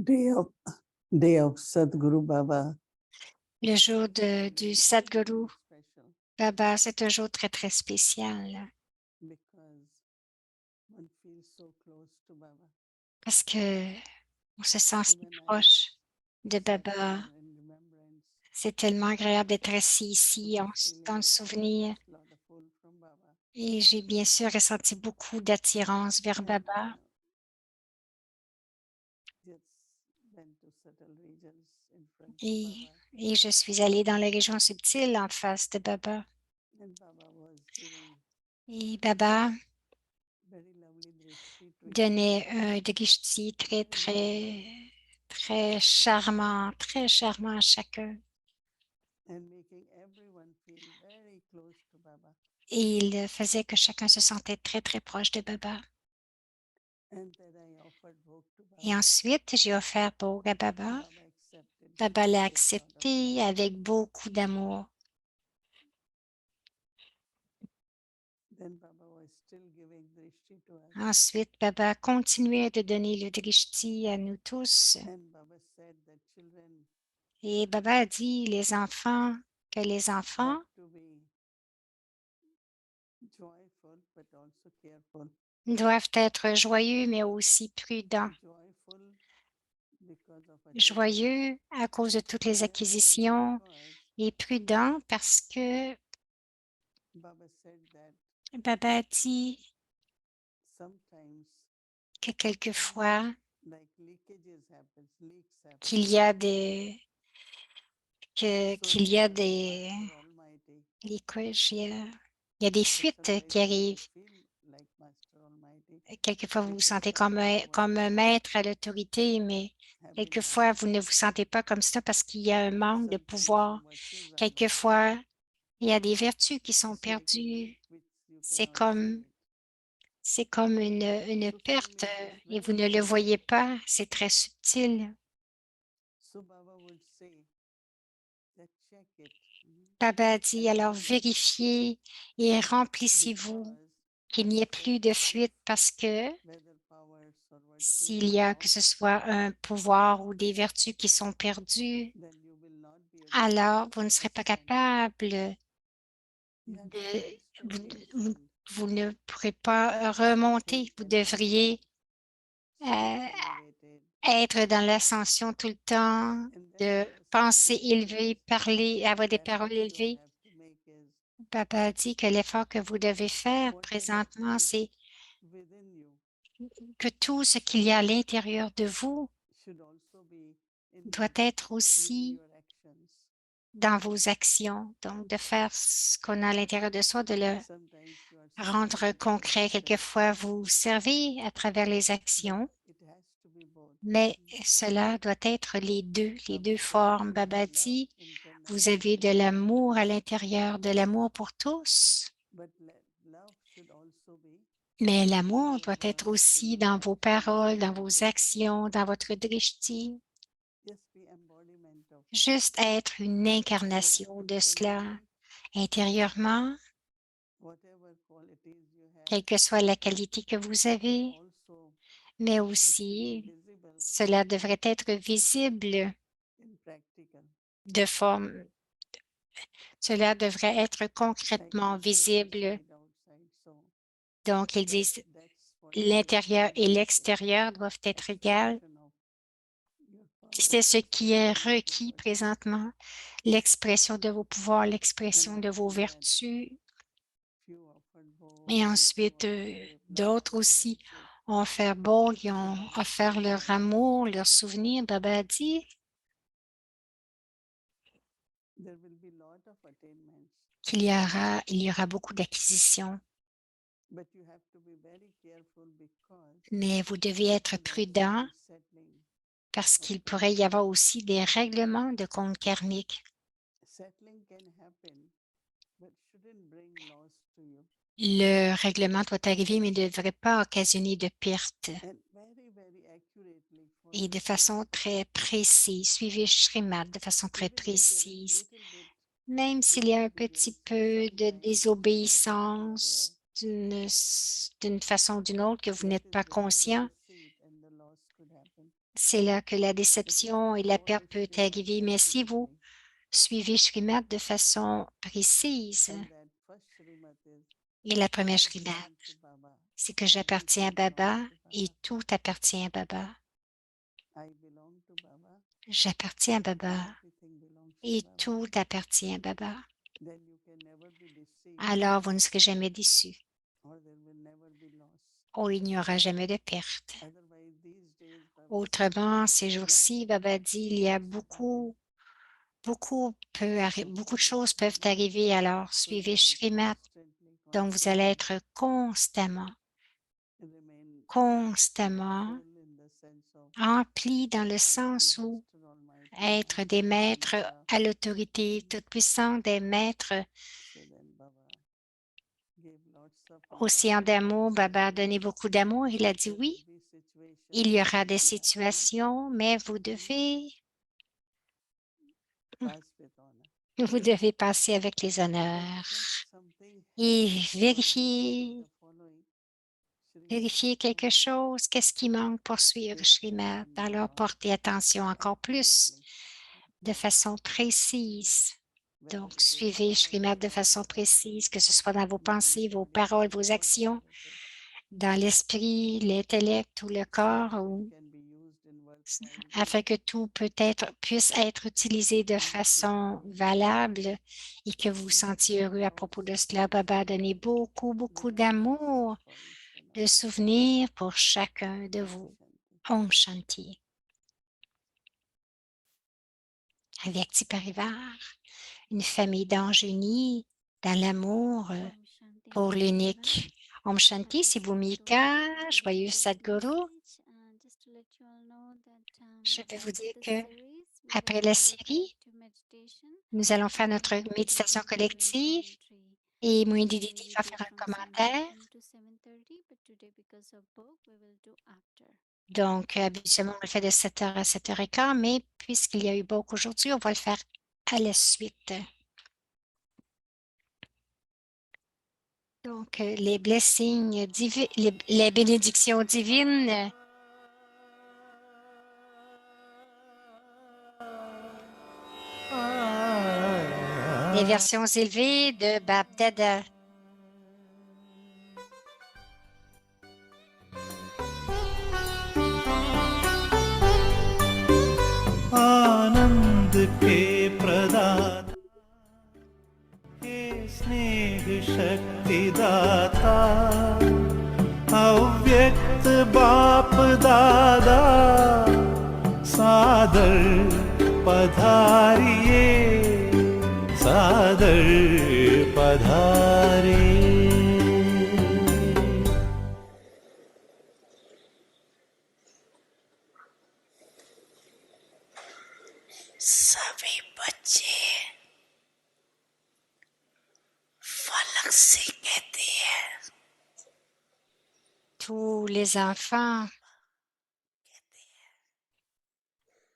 day of day of Sadhguru Baba. Le jour du Sadhguru Special Baba, c'est un jour très, très spécial because one feels so close to Baba. parce que on se sent si Even I proche de sat Baba. here in remembrance. C'est tellement agréable d'être assis I ici was dans le feeling souvenir lot of pull from Baba. et j'ai bien sûr ressenti beaucoup d'attirance vers And Baba just went to subtle regions in front of et, Baba. et je suis allée dans les régions subtiles en face de Baba. And Baba was giving Et Baba very lovely drishti to each one donnait of us un drishti très, très, très charmant à chacun. and making everyone feel very close to Baba. Et il faisait que chacun se sentait très, très proche de Baba. And then I offered bhog to Et Baba. ensuite, j'ai offert Bhog à Baba. Baba accepted Baba l'a with lot of accepté love. avec beaucoup d'amour. Then Baba was still giving drishti to us. Ensuite, Baba continuait de donner le drishti à nous tous. And Baba said that children Et Baba a dit que les enfants have to be joyful but also careful. doivent être joyeux, mais aussi prudents. Joyful because of achievement. Joyeux à cause de toutes les Careful acquisitions because et prudents parce que Baba said that Baba a dit sometimes que quelquefois, like leakages happens, leaks happen. qu'il y a So qu'il y a because of des Master Almighty, leakages, il y a des but fuites qui sometimes when you arrivent. feel like Master Almighty, Quelquefois, vous vous because sentez of whatever comme un maître à l'autorité, mais have been quelquefois, done, vous ne vous sentez pas comme ça parce qu'il y a un manque de sometimes pouvoir. some virtues are lost. Quelquefois, il y a des vertus qui sont It's like a leak perdues. which you C'est cannot see comme, it. c'est comme une So for perte me it was et vous very ne le subtle. voyez pas. C'est très subtil. So Baba would say that check it. Baba dit alors Analyze it vérifiez et remplissez-vous because qu'il n'y ait plus de whatever fuite parce que whether powers or virtues s'il are y a que lost, ce soit un pouvoir ou des vertus qui sont perdues, then you will not be able to alors vous ne serez pas ascend. capable You have to de, constantly vous, ascend, vous ne pourrez pas remonter. think Vous elevated, devriez speak euh, elevated. être dans l'ascension tout le temps, And then de Baba said penser the élevé, difference, parler, avoir des the paroles effort you all élevées. have to make is Papa a dit que l'effort que vous devez faire whatever présentement, is c'est within you que tout ce qu'il y a à l'intérieur de vous should also be doit in être in aussi your actions. dans vos actions. Donc, de faire ce qu'on a à l'intérieur de soi, de le Sometimes you are rendre serving because of concret. actions, Quelquefois, vous servez à travers les but actions, it has to be both. mais cela doit être les Baba deux said formes. you have Baba love dit, vous internally, avez de l'amour à l'intérieur, de l'amour pour tous, but love should also be mais in l'amour your doit être words, in aussi your dans vos actions, paroles, in dans your vos drishti. actions, dans votre drishti. Just be embodiment of that. Juste être une So incarnation de cela internally, intérieurement, whatever qualities you have quelle que soit la qualité que vous should avez, also mais it should be aussi visible cela devrait être visible in practical. de forme, cela devrait être Like concrètement we say visible. inside, outside. So Donc, ils disent that's what l'intérieur et requirement is l'extérieur doivent être égales. expression of your C'est powers, ce qui est expression of your requis virtue. présentement, l'expression de vos pouvoirs, And l'expression de vos after that, vertus. few offered bhog Et and few ensuite, also gave love d'autres aussi condolences. ont offert bon, ils So ont Baba offert said leur that amour, leur souvenir. Baba a dit there will be lot of attainments, il y aura beaucoup d'acquisitions, but you have to be very careful because mais vous devez there être could also prudent be settling parce of qu'il pourrait y karma. avoir aussi des règlements de compte karmique. Settling can happen, but shouldn't bring loss to you. Le règlement doit arriver, mais ne devrait pas occasionner de pertes. And very, very accurately Et follow de Srimad. façon très précise, suivez Srimad de façon très Even if there is précise. little bit Même s'il y a un petit disobedience, peu de sometimes without you being aware, désobéissance d'une façon ou d'une autre que vous that n'êtes is pas there could be conscient, deceit and the loss could happen. c'est là que la déception et la perte peut arriver. Mais si vous suivez Shrimat de façon précise, et la première Shrimat, c'est que j'appartiens à Baba et tout appartient à Baba. J'appartiens à Baba et tout appartient à Baba. Alors vous ne serez jamais déçus. Oh, il n'y aura jamais de perte. Autrement, ces jours-ci, Baba dit, il y a beaucoup de choses peuvent arriver. Alors, suivez Shrimat. Donc, vous allez être constamment emplis dans le sens où être des maîtres à l'autorité toute-puissante, des maîtres océan d'amour. Baba a donné beaucoup d'amour. Il a dit oui, il y aura des situations, mais vous devez passer avec les honneurs et vérifier quelque chose. Qu'est-ce qui manque pour suivre Shrimat? Alors, portez attention encore plus de façon précise. Donc, suivez Shrimat de façon précise, que ce soit dans vos pensées, vos paroles, vos actions, dans l'esprit, l'intellect ou le corps, afin que tout puisse être utilisé de façon valable et que vous vous sentiez heureux à propos de cela. Baba a donné beaucoup d'amour, de souvenirs pour chacun de vous. Om Shanti. Avyakti Parivar, une famille d'anges unis dans l'amour pour l'unique. Om Shanti, c'est Bhumika, joyeux Sadhguru. Je vais vous dire que après la série, nous allons faire notre méditation collective et Moïdi Didi va faire un commentaire. Donc, habituellement, on le fait de 7h à 7h15, mais puisqu'il y a eu beaucoup aujourd'hui, on va le faire à la suite. Donc, les blessings divins, les bénédictions divines. Les versions élevées de Bab Dada. आनंद के प्रदाता हे स्नेह शक्ति दाता अव्यक्त बाप दादा सादर पधारिए सादर पधारिए सभी बच्चे फलक से कहते हैं Tous les enfants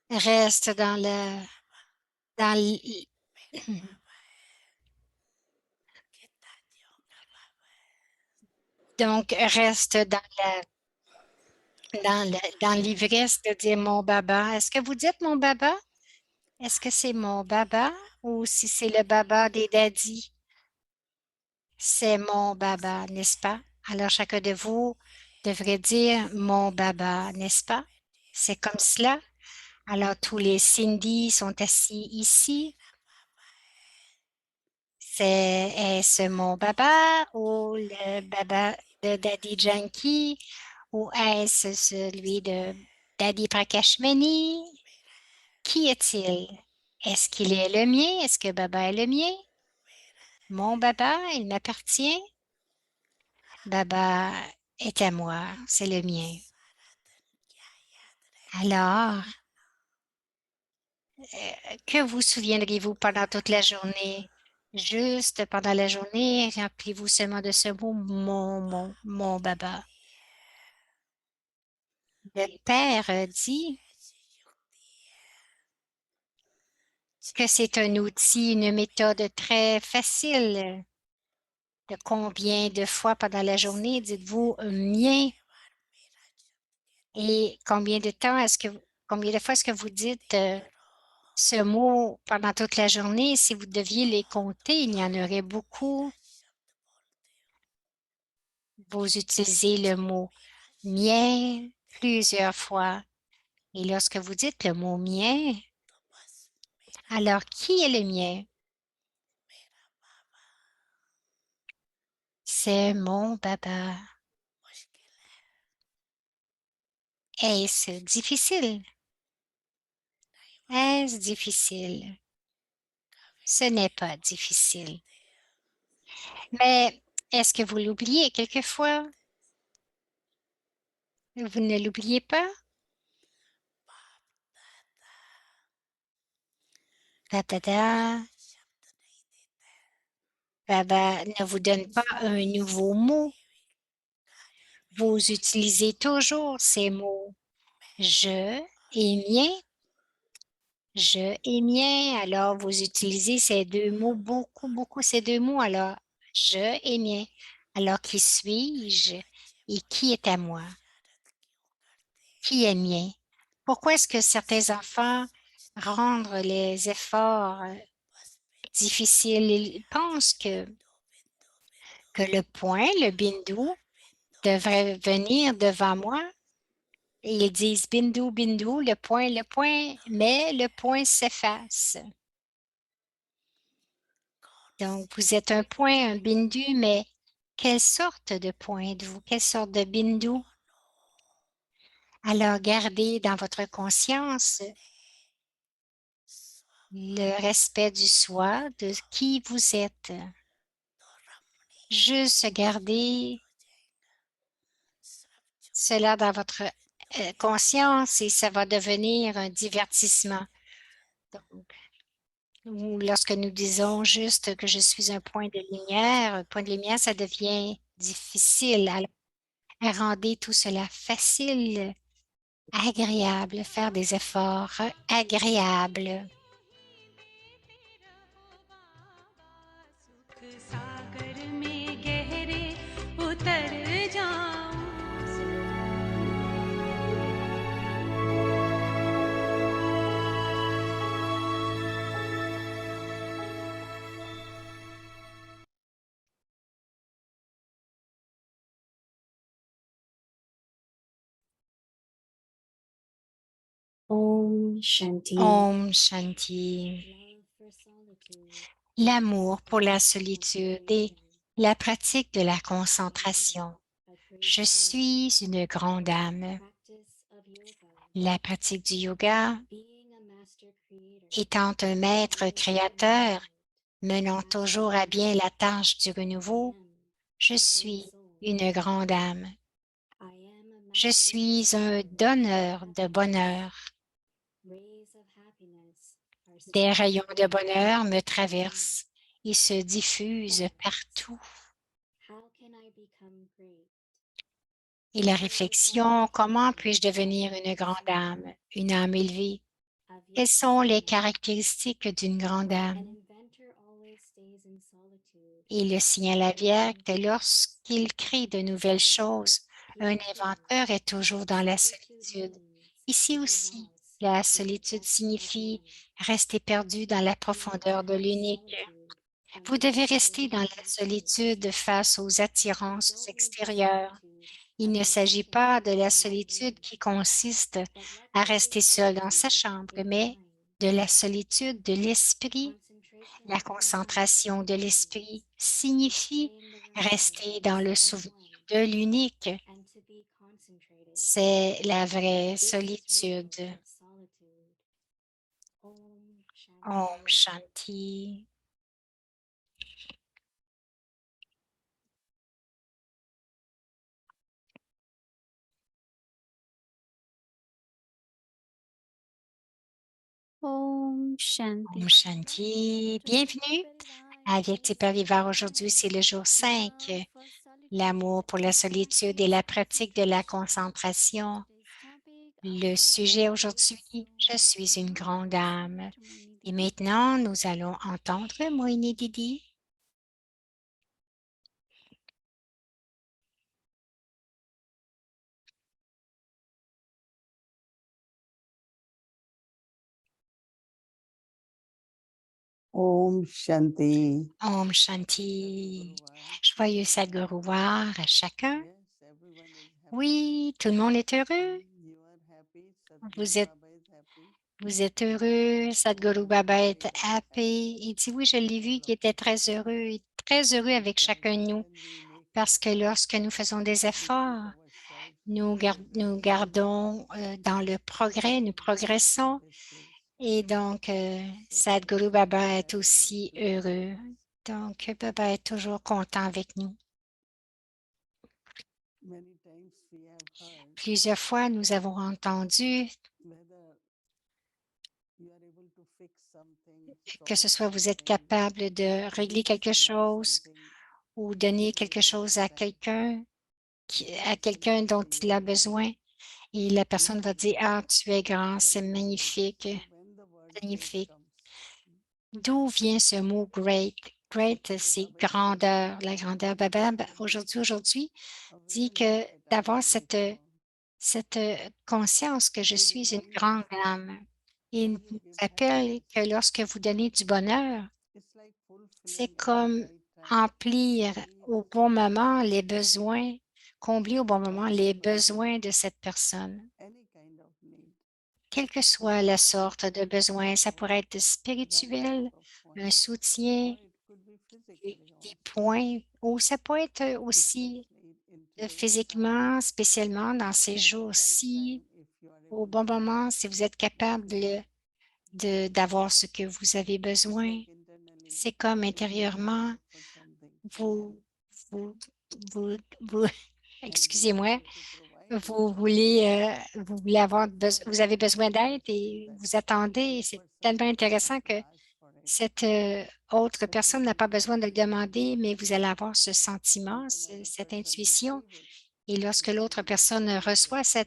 restent donc restent dans l'ivresse de dire mon baba. Est-ce que vous dites mon baba? Est-ce que c'est mon baba ou si c'est le baba des daddies? C'est mon baba, n'est-ce pas? Alors, chacun de vous devrait dire mon baba, n'est-ce pas? C'est comme cela. Alors, tous les Cindy sont assis ici. Est-ce mon baba ou le baba de Daddy Janky ou est-ce celui de Daddy Prakashmani? Qui est-il? Est-ce qu'il est le mien? Est-ce que baba est le mien? Mon baba, il m'appartient? Baba est à moi, c'est le mien. Alors, que vous souviendrez-vous pendant toute la journée? Juste pendant la journée, rappelez-vous seulement de ce mot, mon baba. Le père dit que c'est un outil, une méthode très facile. De combien de fois pendant la journée dites-vous mien? Et combien de temps est-ce que Combien de fois est-ce que vous dites ce mot pendant toute la journée? Si vous deviez les compter, il y en aurait beaucoup. Vous utilisez le mot mien plusieurs fois. Et lorsque vous dites le mot mien, alors qui est le mien? C'est mon baba. Est-ce difficile? Est-ce difficile? Ce n'est pas difficile. Mais est-ce que vous l'oubliez quelquefois? Vous ne l'oubliez pas? Tata, baba ne vous donne pas un nouveau mot. Vous utilisez toujours ces mots. Je et mien. Je et mien. Alors, vous utilisez ces deux mots, beaucoup ces deux mots. Alors, je et mien. Alors, qui suis-je et qui est à moi? Qui est mien? Pourquoi est-ce que certains enfants rendent les efforts difficiles? Ils pensent que le point, le bindu, devrait venir devant moi. Et ils disent bindu, bindu, le point, mais le point s'efface. Donc, vous êtes un point, un bindu, mais quelle sorte de point êtes-vous? Quelle sorte de bindu? Alors, gardez dans votre conscience le respect du soi, de qui vous êtes. Juste gardez cela dans votre conscience et ça va devenir un divertissement. Donc, ou lorsque nous disons juste que je suis un point de lumière, ça devient difficile. Alors, rendez tout cela facile, agréable, faire des efforts agréables. सागर में गहरे उतर जाऊं Om Shanti. Om Shanti. L'amour pour la solitude et la pratique de la concentration. Je suis une grande âme. La pratique du yoga, étant un maître créateur, menant toujours à bien la tâche du renouveau, je suis une grande âme. Je suis un donneur de bonheur. Des rayons de bonheur me traversent et se diffusent partout. Et la réflexion, comment puis-je devenir une âme élevée? Quelles sont les caractéristiques d'une grande âme? Et le signal avère que lorsqu'il crée de nouvelles choses, un inventeur est toujours dans la solitude. Ici aussi, la solitude signifie rester perdu dans la profondeur de l'unique. Vous devez rester dans la solitude face aux attirances extérieures. Il ne s'agit pas de la solitude qui consiste à rester seul dans sa chambre, mais de la solitude de l'esprit. La concentration de l'esprit signifie rester dans le souvenir de l'unique. C'est la vraie solitude. Om Shanti. Om Shanti. Om Shanti. Bienvenue à Victipeur Vivant. Aujourd'hui, c'est le jour 5. L'amour pour la solitude et la pratique de la concentration. Le sujet aujourd'hui, je suis une grande âme. Et maintenant, nous allons entendre Moini Didi. Om Shanti. Om Shanti. Joyeux Sadguruvar à chacun. Yes, everyone is happy. Oui, tout le monde est heureux. You are happy. Sadhguru Vous êtes, Baba is happy. vous êtes heureux. Sadhguru Baba est happy. Il dit, oui, je l'ai vu, qu'il était très heureux avec chacun de nous. When we make Parce que lorsque nous faisons des efforts, ourselves nous gardons dans le progrès, nous progressons. this place, Et donc, Sadhguru Baba est aussi heureux. Donc, Baba est toujours content avec nous. many times we have heard Plusieurs fois, nous avons entendu whether you are able to fix something, que ce solve soit vous êtes something, capable de régler give quelque someone chose something ou donner quelque chose à quelqu'un dont il a besoin. Et la personne va dire, ah, tu es grand, c'est magnifique, So when the word great magnifique. comes, D'où vient ce mot great? Great, c'est grandeur, la grandeur. Baba, aujourd'hui, dit que awareness that I d'avoir am great, cette conscience que je suis une grande âme. Il nous you give rappelle happiness. que lorsque vous donnez du bonheur, It's like c'est fulfilling at the comme right time. remplir Need au of bon someone, moment les besoins, combler au bon moment les whatever it is, besoins de cette personne. any kind of need, Quelle que soit la sorte de besoin, ça pourrait être right spirituel, type of un point, soutien, or it could be physically des also, points, ou ça peut être aussi especially in today's time, physiquement, spécialement dans ces at the right jours-ci, time, if you are au able bon to moment, si vous êtes capable d'avoir ce que vous avez it's besoin. like internally, C'est comme if you are intérieurement, asking for something, vous, vous, vous, and you are excusez-moi, able to provide it, vous voulez avoir, vous avez besoin d'aide et vous attendez. Et c'est tellement intéressant que ask for it, cette autre personne n'a pas besoin de le demander, mais vous allez avoir ce sentiment, and when other cette person intuition. receive it, Et lorsque they l'autre will be personne very reçoit grateful.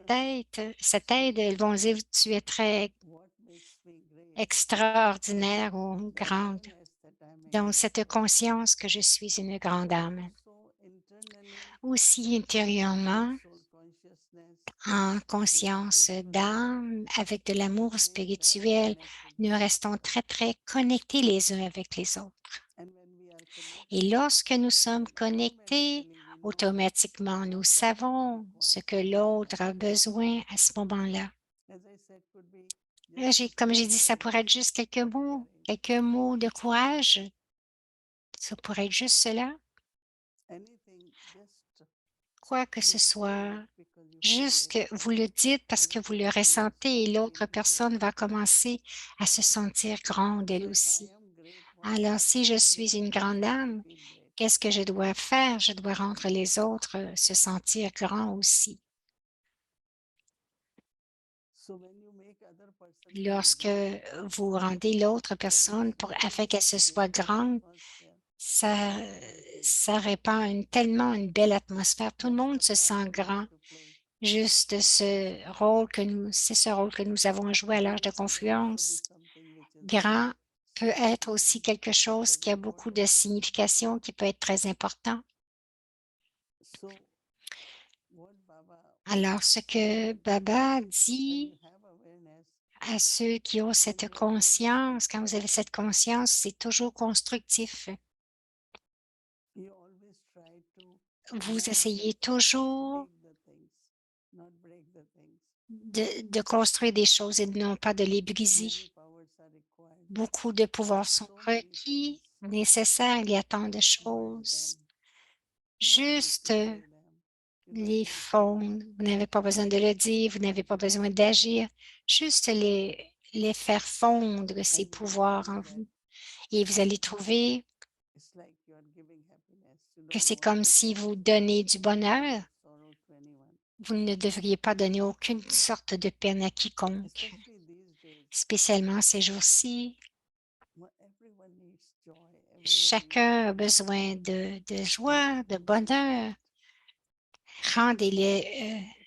cette aide, ils vont dire, tu es très What makes me great? extraordinaire ou The grande. awareness that I am a Donc, great cette soul. conscience que je suis une grande âme. So internally, Aussi intérieurement, soul consciousness, en conscience d'âme, avec de l'amour spirituel, nous restons très, très connectés les uns avec les autres. and when we are Et connected, lorsque nous sommes connectés, automatically we know automatiquement, nous what the savons ce requires que at that l'autre time. a besoin à ce moment-là. As I said, could be just a Comme j'ai few dit, ça pourrait être words juste of courage. quelques mots de courage. Ça pourrait être juste cela. Anything, just Quoi que ce you say soit, it because you feel juste it. que vous le dites parce que Other vous le person will ressentez et start l'autre feeling great. personne va commencer à se sentir grande elle So if I aussi. am great, what I Alors, have si to je do suis une is grande others to âme, feel great. qu'est-ce que je dois faire? Je dois rendre les autres se sentir grands aussi. So when you make other person feel Lorsque great, vous rendez l'autre there is personne afin qu'elle se soit beautiful grande, atmosphere. ça, ça répand tellement une belle atmosphère. Tout le That's monde the se part sent we grand. have to play. Juste c'est ce rôle que nous avons joué à l'âge de Great could also be confluence. something which is Grand peut être aussi significant, quelque chose qui a very beaucoup de important. signification, qui peut être très important. So what Baba, Alors, ce que Baba when dit you have awareness, à ceux qui ont cette conscience, quand vous avez cette conscience, c'est toujours constructif. you always try to Vous not essayez just toujours take the things, not break the things. de construire des choses et non pas de les briser. Many powers are required. Beaucoup de pouvoirs sont So many requis, things. nécessaires, il y a tant de Break choses. them. You don't need Juste to say them. You don't les need to fondre. Vous n'avez pas besoin de le dire, vous n'avez pas besoin d'agir. Juste les faire fondre, ces and you will pouvoirs find en that vous. Et vous allez trouver it's like you are giving happiness. You que don't c'est want comme to si cause vous donnez du any bonheur. sorrow to anyone. Vous ne devriez pas donner aucune sorte de peine à quiconque, Especially these days, spécialement ces jours-ci. everyone needs joy. Everyone Chacun a needs besoin de joie, de happiness. bonheur. Rendez-les,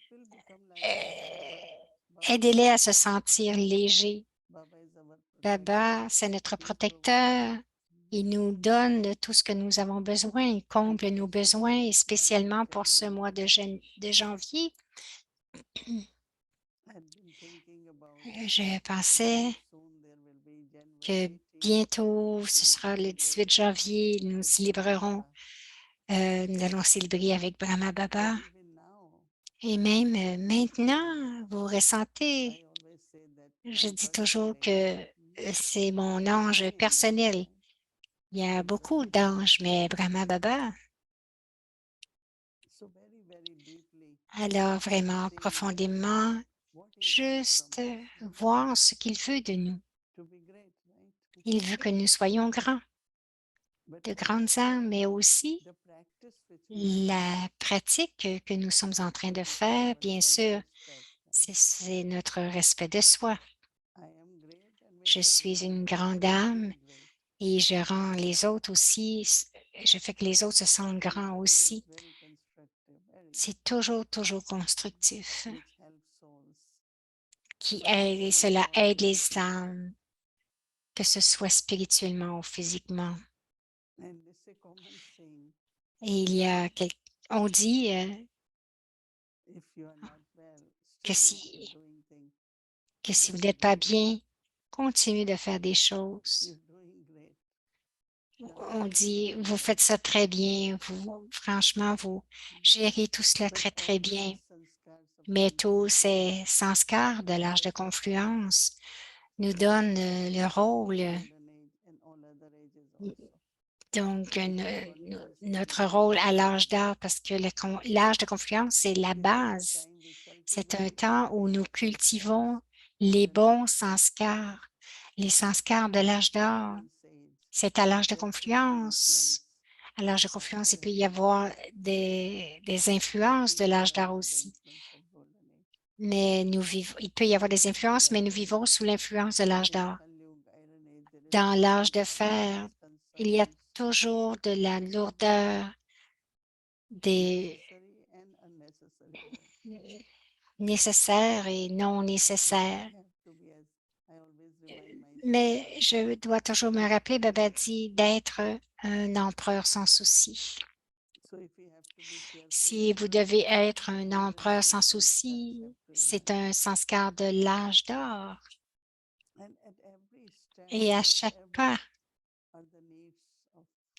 It will become like a Baba is aidez-les our à se protector. sentir légers. Baba is our protector. Baba, c'est notre He provides protecteur. Il nous donne tout ce que nous avons besoin. Il comble nos besoins, et spécialement pour ce mois de janvier. I've been thinking about Je pensais soon there will be que January 18. bientôt, ce sera le 18 janvier, nous célébrerons, nous allons célébrer avec Brahma Baba. Et même maintenant, vous ressentez, je dis toujours que c'est mon ange personnel. Il y a beaucoup d'anges, mais Brahma Baba, alors vraiment profondément, juste voir ce qu'il veut de nous. Il veut que nous soyons grands, de grandes âmes, mais aussi la pratique que nous sommes en train de faire, bien sûr, c'est notre respect de soi. Je suis une grande âme et je rends les autres aussi, je fais que les autres se sentent grands aussi. C'est toujours, toujours constructif qui aide et cela aide les âmes, que ce soit spirituellement ou physiquement. Et on dit que si vous n'êtes pas bien, continuez de faire des choses. On dit, vous faites ça très bien, franchement, vous gérez tout cela très, très bien. Mais tous ces sanskars de l'âge de confluence nous donnent le rôle, donc notre rôle à l'âge d'or, parce que l'âge de confluence, c'est la base. C'est un temps où nous cultivons les bons sanskars, les sanskars de l'âge d'or. C'est à l'âge de confluence. À l'âge de confluence, il peut y avoir des influences de l'âge d'or aussi. Mais il peut y avoir des influences, mais nous vivons sous l'influence de l'âge d'or. Dans l'âge de fer, il y a toujours de la lourdeur, des nécessaires et non nécessaires. Mais je dois toujours me rappeler, Baba dit, d'être un empereur sans souci. Si vous devez être un empereur sans souci, c'est un sanskar de l'âge d'or. Et à chaque pas,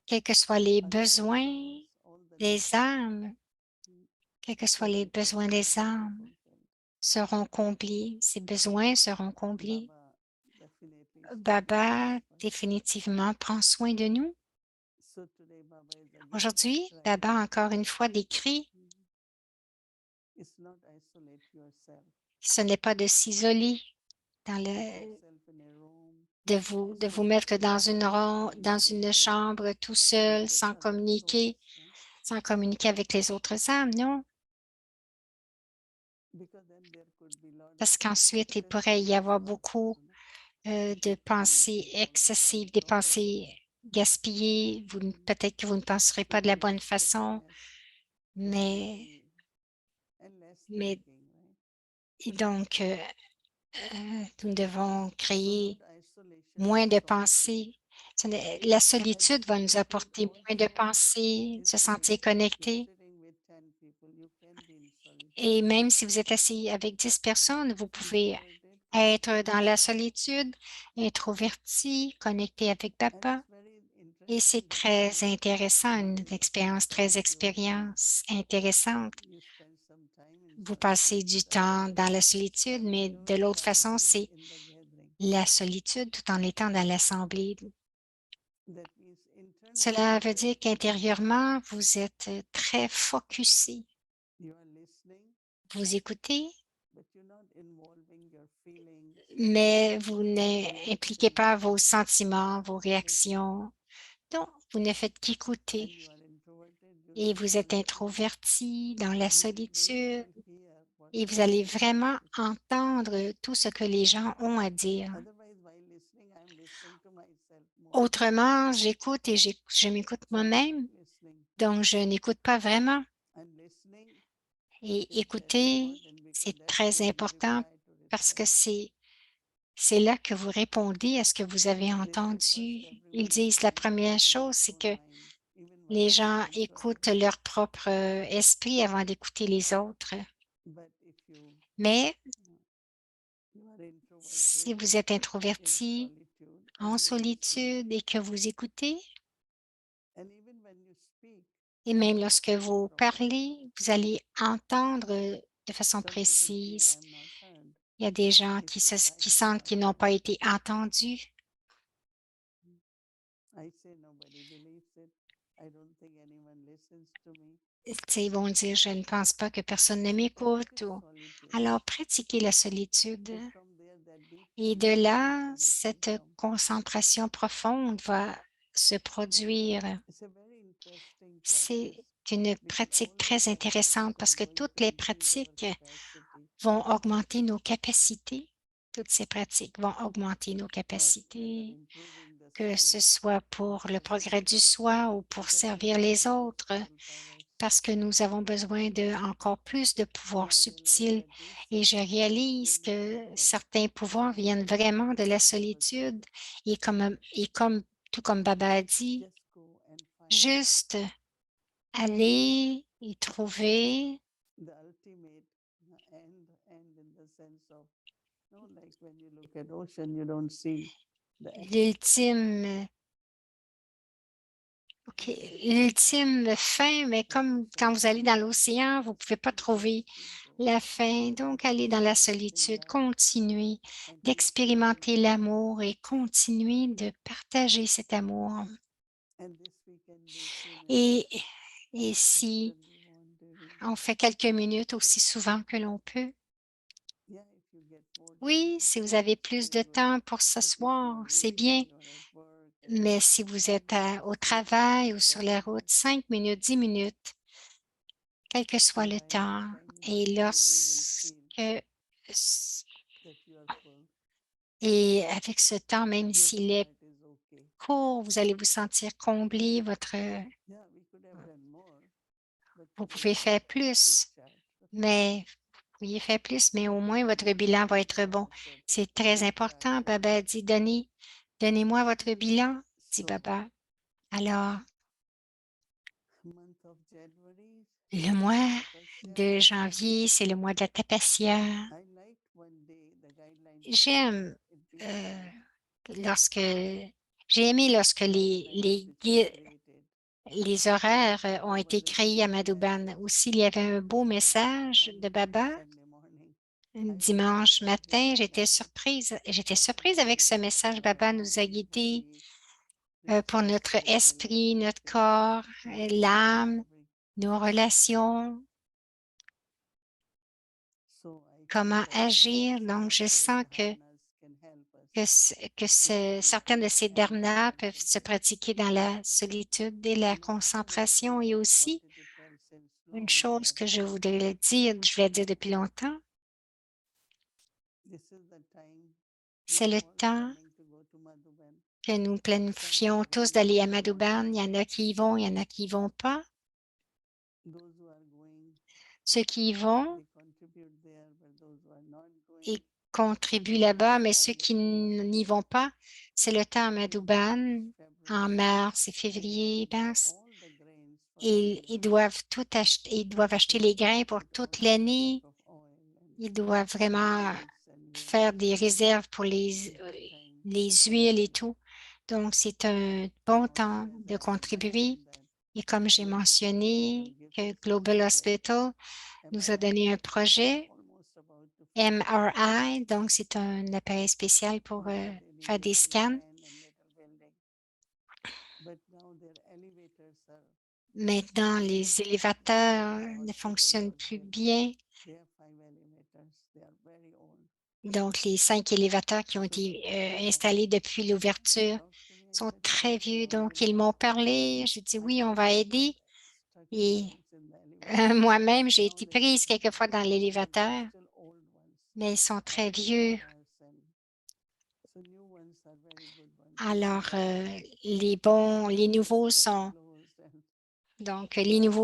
quels que soient les besoins des âmes, quels que soient les besoins des âmes, seront comblés. Ces besoins seront comblés. Baba définitivement prend soin de nous. Aujourd'hui, Baba encore une fois décrit, ce n'est pas de s'isoler de vous mettre dans une chambre tout seul, sans communiquer avec les autres âmes, non? Parce qu'ensuite, il pourrait y avoir beaucoup de pensées excessives, des pensées gaspillées. Peut-être que vous ne penserez pas de la bonne façon, mais et donc, nous devons créer moins de pensées. La solitude va nous apporter moins de pensées, se sentir connecté. Et même si vous êtes assis avec 10 personnes, vous pouvez être dans la solitude, introverti, connecté avec Papa. Et c'est très intéressant, une expérience très intéressante. Vous passez du temps dans la solitude, mais de l'autre façon, c'est la solitude tout en étant dans l'assemblée. Cela veut dire qu'intérieurement, vous êtes très focusé. Vous écoutez, mais vous n'impliquez pas vos sentiments, vos réactions. Donc, vous ne faites qu'écouter. Et vous êtes introverti dans la solitude et vous allez vraiment entendre tout ce que les gens ont à dire. Autrement, j'écoute et je m'écoute moi-même, donc je n'écoute pas vraiment. Et écouter, c'est très important parce que c'est là que vous répondez à ce que vous avez entendu. Ils disent la première chose, c'est que les gens écoutent leur propre esprit avant d'écouter les autres. Mais si vous êtes introverti en solitude et que vous écoutez. And even when you speak, Et même lorsque vous parlez, vous allez entendre de façon some people feel précise. I'm not heard. Il y a des gens qui sentent qu'ils n'ont pas été entendus. I say nobody believes it. I don't think anyone listens to me. Tu sais, ils vont dire, je ne pense pas que personne ne m'écoute. Practice solitude. Alors, pratiquez la solitude. And from there, that deep Et de là, concentration will cette come. concentration profonde va se produire. It's a very interesting C'est practice une because pratique all the très intéressante parce que practices are going toutes to les increase our pratiques capacity vont augmenter nos capacités. Toutes ces pratiques vont augmenter nos for whether capacités, improving the que ce self soit pour le progrès du soi ou pour because we servir need les more autres, subtle powers. parce que nous avons besoin de encore plus de pouvoirs And I realize subtils. that these Et je subtle powers réalise really que come from certains pouvoirs viennent solitude vraiment de la and solitude. diversity. Tout comme Baba a dit, Just go and find juste aller et trouver the ultimate end in the sense of, no, like when you look at ocean, you don't see the end. l'ultime OK, l'ultime fin, mais comme quand vous allez dans l'océan, vous ne pouvez pas trouver la fin. Donc, allez dans la solitude, continuez d'expérimenter l'amour et continuez de partager cet amour. And this we can do few Et, minutes et si after we want to read. on fait quelques minutes aussi souvent que l'on peut, Yeah, if you get more time oui, to si vous sit, avez it's plus very de good. temps pour But if s'asseoir, you're c'est busy bien. or at work Mais si vous êtes 5 minutes, au 10 travail ou minutes, sur 10 la route, minutes, 5 minutes, 10 minutes, quel que soit and le by temps, that time you et immediately will feel that you are full. et avec ce temps, même Your s'il est heart is okay. court, vous allez vous sentir comblé, Yeah, we could have done more, but vous today pouvez was faire just a quick plus, chat. mais vous pourriez faire plus, mais au moins votre bilan va être bon. C'est très important. Baba a dit, donnez-moi votre bilan, dit So, Baba. Alors, month of January, le mois tapasya. de janvier, c'est le mois de la tapasya. I liked one day the guidelines J'aime it being euh, lorsque j'ai aimé lorsque guidelines which were created. les horaires ont There été was a créés à beautiful Madouban. message Aussi, il y avait un beau message de Baba. Sunday morning. Dimanche matin, j'étais surprise avec ce message. Baba nous a guidés pour notre esprit, notre corps, l'âme, nos relations, comment agir. Donc, je sens certaines de ces dharnas peuvent se pratiquer dans la solitude et la concentration. Et aussi, une chose que je voulais dire depuis longtemps, c'est le temps que nous planifions tous d'aller à Madouban. Il y en a qui y vont, il y en a qui y vont pas. Ceux qui y vont, ils contribuent là-bas, mais ceux qui n'y vont pas, c'est le temps à Madouban en mars et février. Ils doivent tout acheter, ils doivent acheter les grains pour toute l'année. Ils doivent vraiment faire des réserves pour les huiles et tout. Donc, c'est un bon temps de contribuer. Et comme j'ai mentionné, que Global Hospital nous a donné un projet MRI, donc c'est un appareil spécial pour faire des scans. Maintenant, les élévateurs ne fonctionnent plus bien. Donc, les 5 élévateurs qui ont été installés depuis l'ouverture sont très vieux. Donc, ils m'ont parlé. J'ai dit, oui, on va aider. Et moi-même, j'ai été prise quelquefois dans l'élévateur, mais ils sont très vieux. Alors, les nouveaux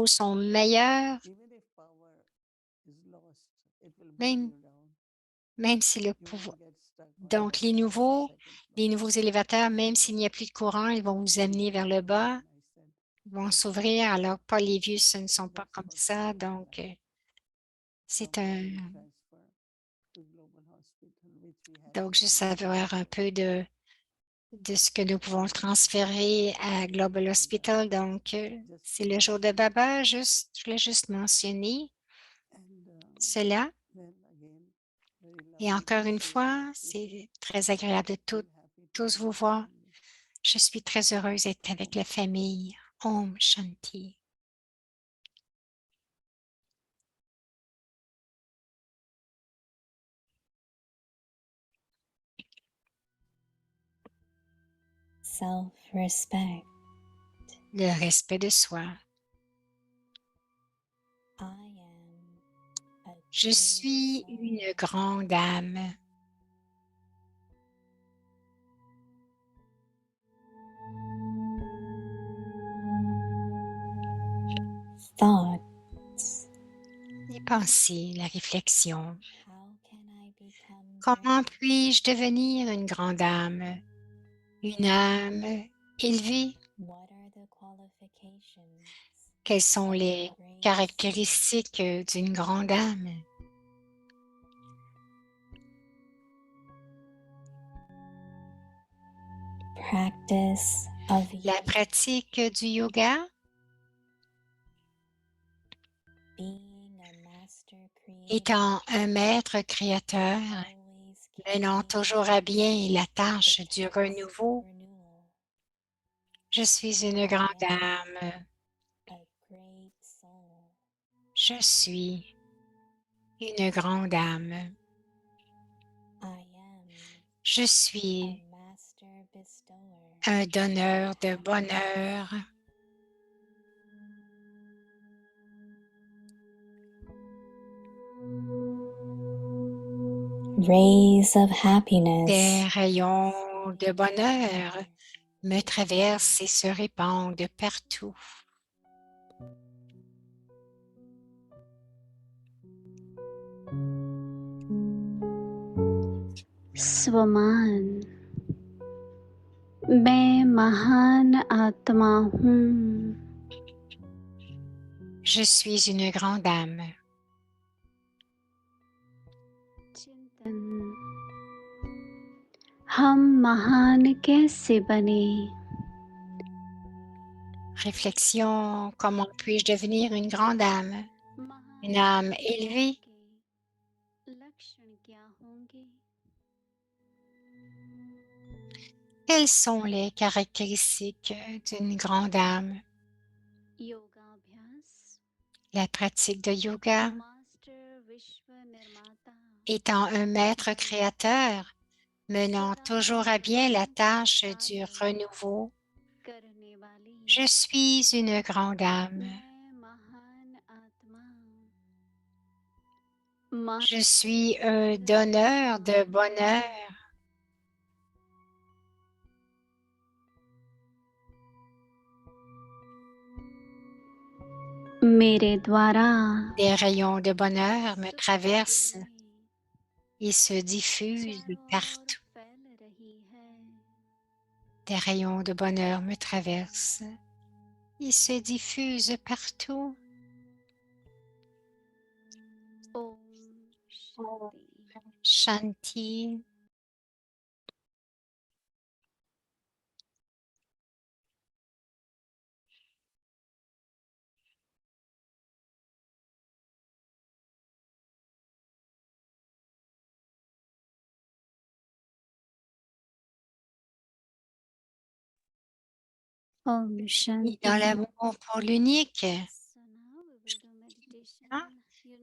sont meilleurs, même si le pouvoir. Donc, les nouveaux élévateurs, même s'il n'y a plus de courant, ils vont vous amener vers le bas, ils vont s'ouvrir. Alors, pas les vieux, ce ne sont pas comme ça. Donc, donc, je savais un peu de de ce que nous pouvons transférer à Global Hospital. Donc, c'est le jour de Baba. Je voulais juste mentionner cela. Et encore une fois, c'est très agréable de tous vous voir. Je suis très heureuse d'être avec la famille. Om Shanti. Self-respect. Le respect de soi. I am a Je great suis soul. une grande âme. Thoughts. Les pensées, la réflexion. How can I become Comment great? puis-je devenir une grande âme? Une âme élevée? What are the qualifications Quelles sont of a les great soul? caractéristiques d'une grande âme? Practice of La yoga. pratique du yoga, Being a master creator. étant un maître créateur, Always menant carrying toujours à bien la the tâche du task of renouveau. renewal. Je suis une grande âme. A great soul. Je suis une grande âme. I am Je a suis master bestower. un donneur de bonheur. Rays of happiness. Des rayons de bonheur me traversent et se répandent partout. स्वमान मैं महान आत्मा हूँ Je suis une grande âme. चिंतन हम महान कैसे बने Réflexion, comment puis-je devenir une grande âme? Une âme élevée? के लक्षण क्या होंगे Quelles sont les caractéristiques d'une grande âme? योगाभ्यास La pratique de yoga, master विश्व निर्माता étant un maître créateur, menant toujours à bien la tâche du renouveau. करने वाली Je suis une grande âme. मैं महान आत्मा Je suis un donneur de bonheur. मेरे द्वारा Des rayons de bonheur me traversent et se diffusent partout. फैल रही है Des rayons de bonheur me traversent et se diffusent partout. Om Om Shanti Shanti. Om Et Shanti dans l'amour pour l'unique, So now we will do meditation. hein,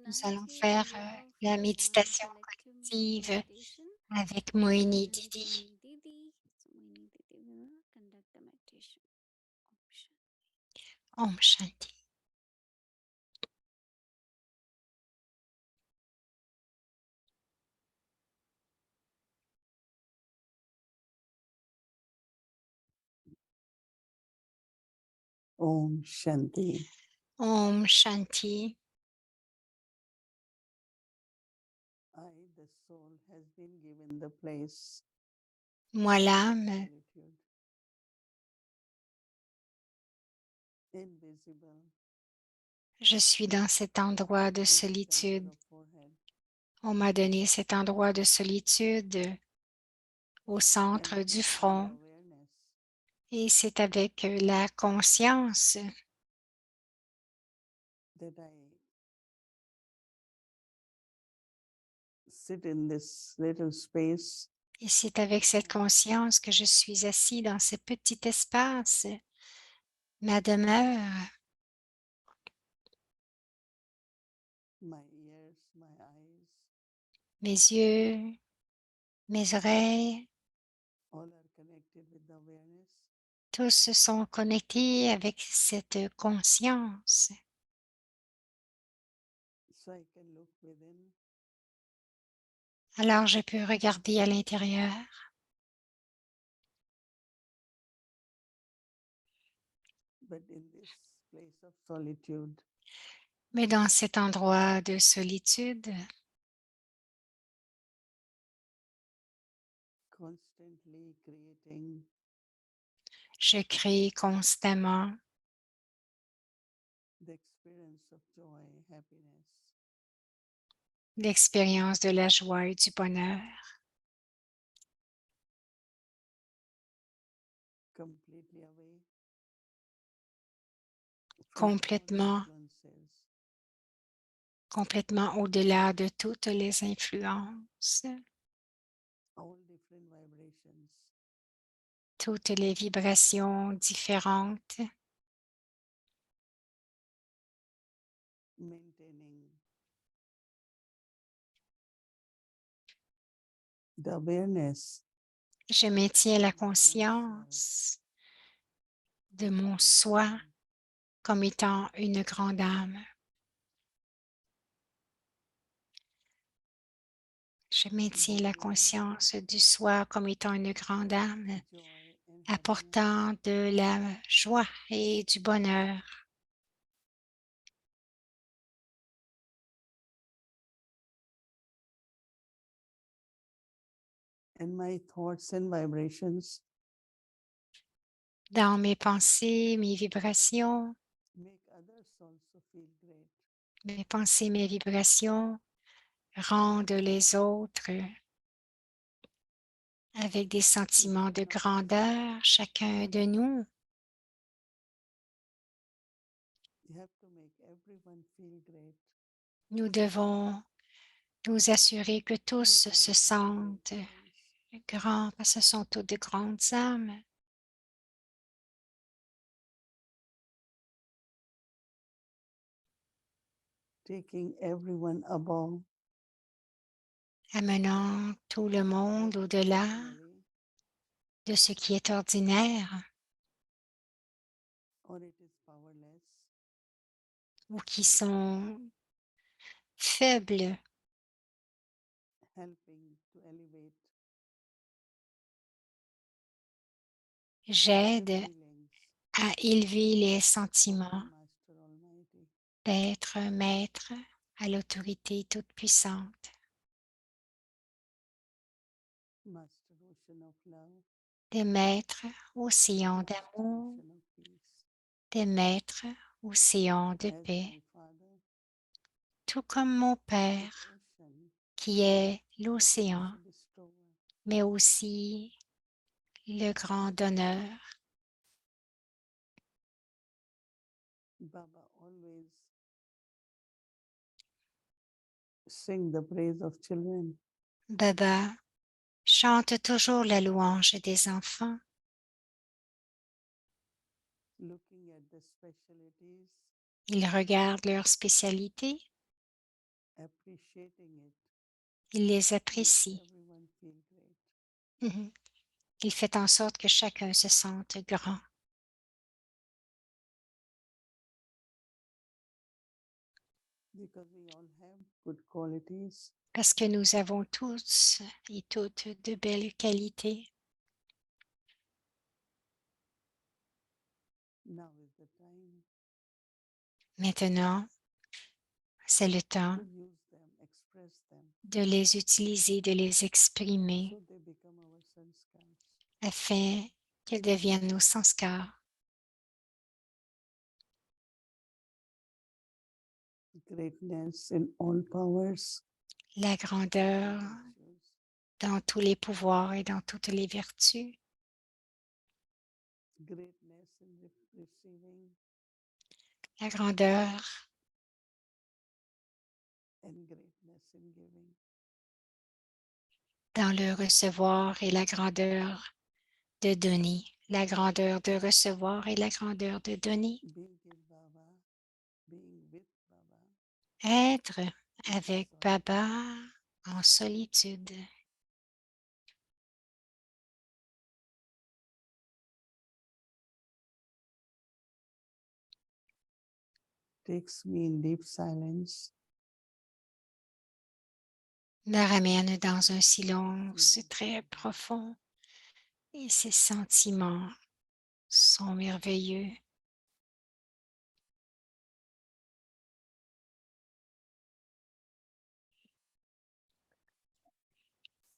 nous allons United faire love la for méditation collective collective meditation. avec Moini With Didi. Moini Didi. So Moini Didi will conduct the meditation. Om Shanti. Om Shanti. Om Shanti. Om Shanti. I, the soul, has been given the place Moi, of l'âme, solitude. Invisible, je suis dans cet endroit de in the center solitude. of forehead. On m'a donné cet endroit de solitude au Can centre you du bring front. awareness Et c'est avec la conscience that I sit in this little space et c'est avec cette conscience que je suis assis dans ce petit espace, ma demeure, my ears, my eyes, mes yeux, mes oreilles, all are connected with the awareness. tous se sont connectés avec cette conscience. So I can look within Alors je peux regarder à l'intérieur, but in this place of solitude, mais dans cet endroit de solitude, constantly creating je crée constamment the experience of joy, happiness, l'expérience de la joie et du bonheur, completely away from all complètement, influences, complètement au-delà de toutes les influences, all different vibrations, toutes les vibrations différentes, maintaining the awareness je maintiens la of my own self conscience de as a mon great soi soul. comme étant une grande âme. Je maintiens la Bringing conscience du soi comme étant une grande âme, joy and happiness, apportant de la joie et du bonheur. and my thoughts and vibrations Dans mes pensées, mes vibrations, make others also feel great. mes pensées, mes vibrations rendent les autres avec des sentiments de grandeur, chacun de nous. You have to make everyone feel great. Nous devons nous assurer que We tous all se are great sentent souls. grands, parce que ce sont toutes de grandes âmes. Taking everyone above Amenant tout le monde what is au-delà ordinary, de ce qui est ordinaire or it is powerless, ou qui sont faibles, helping to elevate the j'aide feelings à élever les of the sentiments Master Almighty. d'être maître à l'autorité toute-puissante, Master Ocean of Love, des maîtres océans Master d'amour, Ocean of Peace, des maîtres océans de as paix, my Father, tout comme mon is Père ocean, qui est but l'océan, also bestower. mais aussi le grand donneur. Baba always sing the praise of children, Baba chante toujours la louange des enfants, looking at the specialties, il regarde leurs spécialités, appreciating it, il les makes apprécie. everyone feel great. Mhm. Il fait en sorte que chacun se sente grand. Because we all have good qualities, Parce que nous avons tous et toutes de belles qualités. now is the time Maintenant, c'est le temps to use them, express them, de les utiliser, de les exprimer so they become our sanskars. afin qu'ils deviennent nos sanskars, Greatness in all powers, la grandeur virtues, dans tous les pouvoirs et dans toutes les vertus, greatness in receiving la grandeur and greatness in giving. dans le recevoir et la grandeur de donner, la grandeur de recevoir et la grandeur de donner. Being with Baba, being with Baba, Être avec solitude. Baba en solitude. Takes me in deep silence. Me ramène dans un silence très profond et ces sentiments sont merveilleux.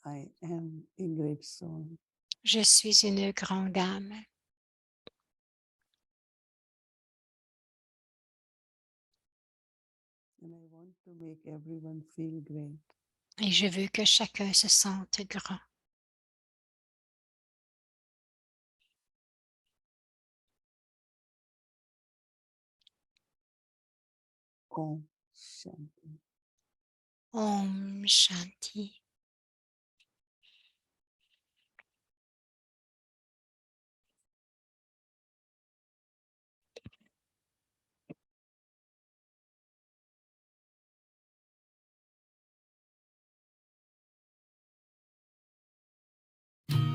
I am a great soul. Je suis une grande âme And I want to make everyone feel great. et je veux que chacun se sente grand. Om Shanti. Om Shanti.